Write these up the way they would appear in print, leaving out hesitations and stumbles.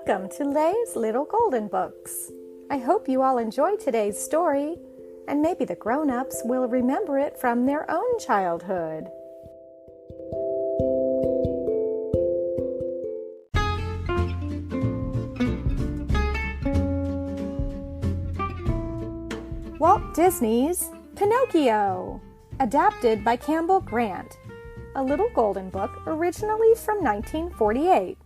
Welcome to Lay's Little Golden Books. I hope you all enjoyed today's story, and maybe the grown-ups will remember it from their own childhood. Walt Disney's Pinocchio, adapted by Campbell Grant, a little golden book originally from 1948.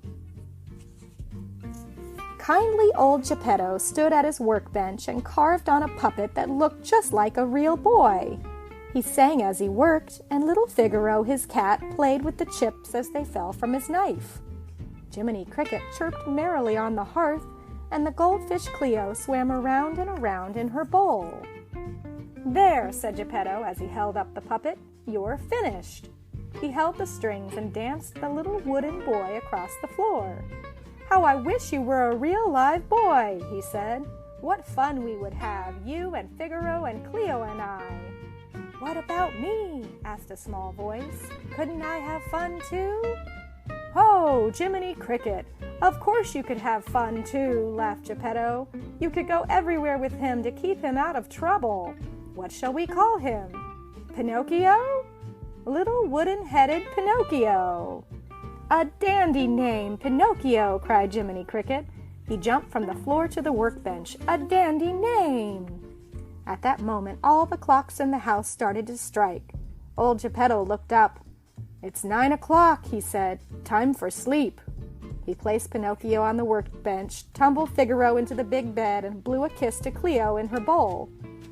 Kindly old Geppetto stood at his workbench and carved on a puppet that looked just like a real boy. He sang as he worked, and little Figaro, his cat, played with the chips as they fell from his knife. Jiminy Cricket chirped merrily on the hearth, and the goldfish Cleo swam around and around in her bowl. "There," said Geppetto as he held up the puppet, "you're finished." He held the strings and danced the little wooden boy across the floor. "How I wish you were a real live boy," he said. "What fun we would have, you and Figaro and Cleo and I." "What about me?" asked a small voice. "Couldn't I have fun too?" "Oh, Jiminy Cricket, of course you could have fun too," laughed Geppetto. "You could go everywhere with him to keep him out of trouble. What shall we call him? Pinocchio? Little wooden-headed Pinocchio." "A dandy name, Pinocchio!" cried Jiminy Cricket. He jumped from the floor to the workbench. "A dandy name!" At that moment, all the clocks in the house started to strike. Old Geppetto looked up. "It's 9 o'clock," he said. "Time for sleep." He placed Pinocchio on the workbench, tumbled Figaro into the big bed, and blew a kiss to Cleo in her bowl.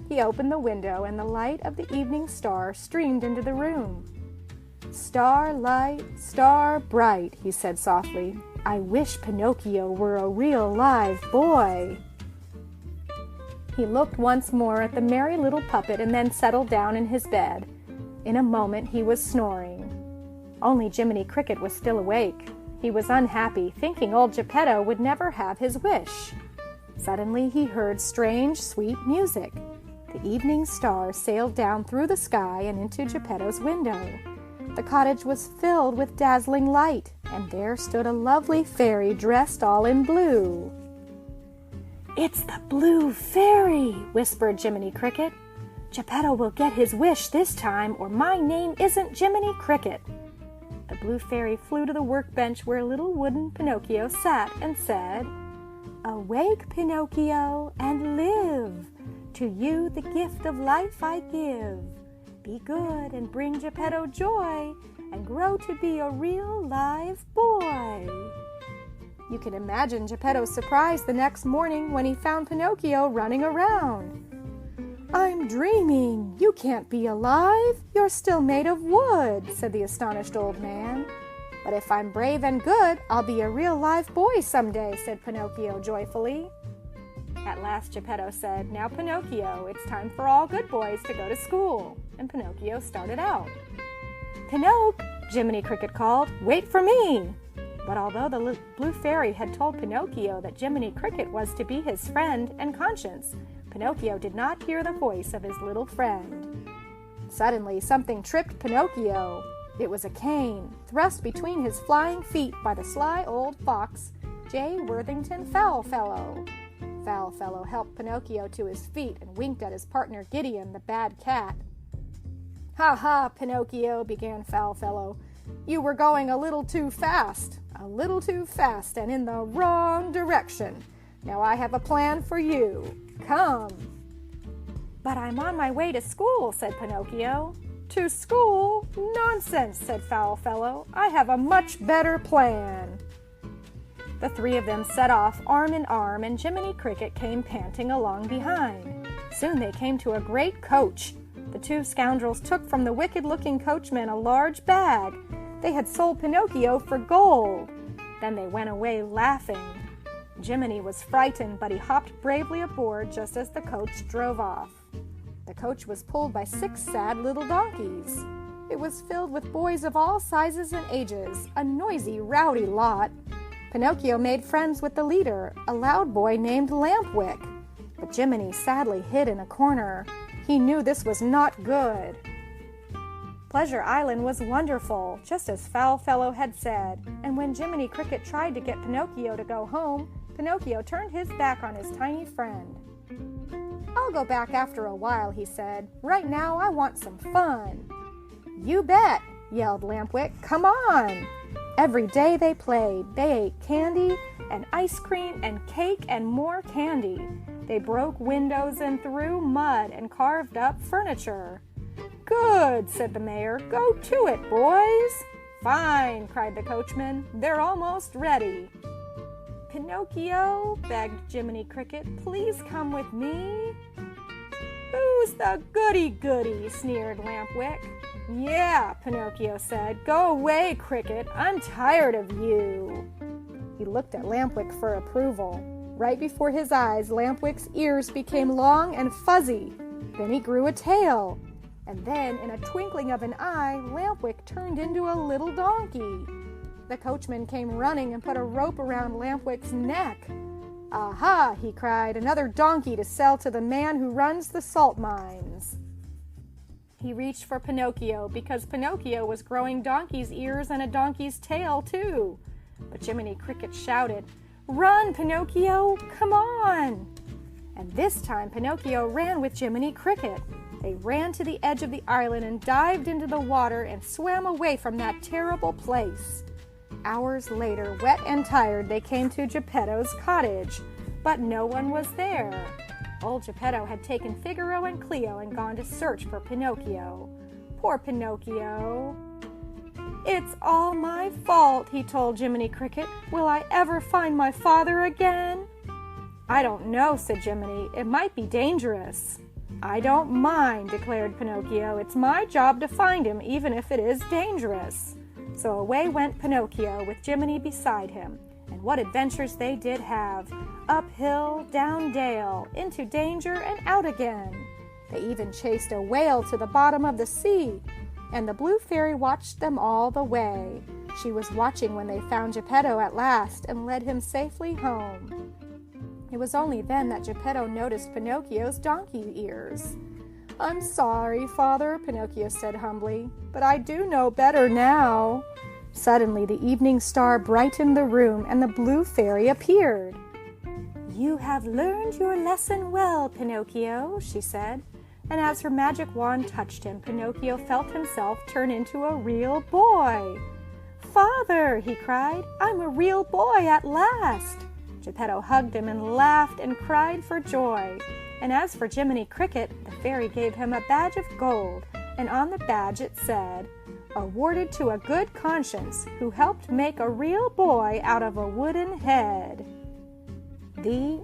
He opened the window, and the light of the evening star streamed into the room. "Starlight, star bright," he said softly. "I wish Pinocchio were a real live boy." He looked once more at the merry little puppet and then settled down in his bed. In a moment he was snoring. Only Jiminy Cricket was still awake. He was unhappy, thinking old Geppetto would never have his wish. Suddenly he heard strange, sweet music. The evening star sailed down through the sky and into Geppetto's window. The cottage was filled with dazzling light, and there stood a lovely fairy dressed all in blue. "It's the Blue Fairy," whispered Jiminy Cricket. "Geppetto will get his wish this time, or my name isn't Jiminy Cricket." The Blue Fairy flew to the workbench where little wooden Pinocchio sat and said, "Awake, Pinocchio, and live. To you the gift of life I give. Be good and bring Geppetto joy, and grow to be a real live boy." You can imagine Geppetto's surprise the next morning when he found Pinocchio running around. "I'm dreaming. You can't be alive. You're still made of wood," said the astonished old man. "But if I'm brave and good, I'll be a real live boy someday," said Pinocchio joyfully. At last Geppetto said, "Now, Pinocchio, it's time for all good boys to go to school." And Pinocchio started out. "Pinocchio," Jiminy Cricket called, "wait for me." But although the Blue Fairy had told Pinocchio that Jiminy Cricket was to be his friend and conscience, Pinocchio did not hear the voice of his little friend. Suddenly something tripped Pinocchio. It was a cane, thrust between his flying feet by the sly old fox, J. Worthington Foulfellow. Foulfellow helped Pinocchio to his feet and winked at his partner Gideon, the bad cat. "Ha ha, Pinocchio," began Foulfellow. "You were going a little too fast, and in the wrong direction. Now I have a plan for you. Come." "But I'm on my way to school," said Pinocchio. "To school? Nonsense," said Foulfellow. "I have a much better plan." The three of them set off arm in arm, and Jiminy Cricket came panting along behind. Soon they came to a great coach. The two scoundrels took from the wicked-looking coachman a large bag. They had sold Pinocchio for gold. Then they went away laughing. Jiminy was frightened, but he hopped bravely aboard just as the coach drove off. The coach was pulled by 6 sad little donkeys. It was filled with boys of all sizes and ages, a noisy, rowdy lot. Pinocchio made friends with the leader, a loud boy named Lampwick. But Jiminy sadly hid in a corner. He knew this was not good. Pleasure Island was wonderful, just as Foulfellow had said, and when Jiminy Cricket tried to get Pinocchio to go home, Pinocchio turned his back on his tiny friend. "I'll go back after a while," he said. "Right now I want some fun." "You bet," yelled Lampwick. "Come on!" Every day they played. They ate candy and ice cream and cake and more candy. They broke windows and threw mud and carved up furniture. "Good," said the mayor. "Go to it, boys." "Fine," cried the coachman. "They're almost ready." "Pinocchio," begged Jiminy Cricket, "please come with me." "Who's the goody-goody?" sneered Lampwick. "Yeah," Pinocchio said. "Go away, Cricket. I'm tired of you." He looked at Lampwick for approval. Right before his eyes, Lampwick's ears became long and fuzzy. Then he grew a tail. And then, in a twinkling of an eye, Lampwick turned into a little donkey. The coachman came running and put a rope around Lampwick's neck. "Aha!" he cried. "Another donkey to sell to the man who runs the salt mines." He reached for Pinocchio because Pinocchio was growing donkey's ears and a donkey's tail, too. But Jiminy Cricket shouted, "Run, Pinocchio! Come on!" And this time Pinocchio ran with Jiminy Cricket. They ran to the edge of the island and dived into the water and swam away from that terrible place. Hours later, wet and tired, they came to Geppetto's cottage, but no one was there. Old Geppetto had taken Figaro and Cleo and gone to search for Pinocchio. Poor Pinocchio. "It's all my fault," he told Jiminy Cricket. "Will I ever find my father again?" "I don't know," said Jiminy. "It might be dangerous." "I don't mind," declared Pinocchio. "It's my job to find him, even if it is dangerous." So away went Pinocchio with Jiminy beside him. And what adventures they did have! Uphill, down dale, into danger and out again. They even chased a whale to the bottom of the sea. And the Blue Fairy watched them all the way. She was watching when they found Geppetto at last and led him safely home. It was only then that Geppetto noticed Pinocchio's donkey ears. "I'm sorry, Father," Pinocchio said humbly, "but I do know better now." Suddenly the evening star brightened the room and the Blue Fairy appeared. "You have learned your lesson well, Pinocchio," she said, and as her magic wand touched him, Pinocchio felt himself turn into a real boy. "Father," he cried, "I'm a real boy at last." Geppetto hugged him and laughed and cried for joy. And as for Jiminy Cricket, the fairy gave him a badge of gold, and on the badge it said, "Awarded to a good conscience who helped make a real boy out of a wooden head." The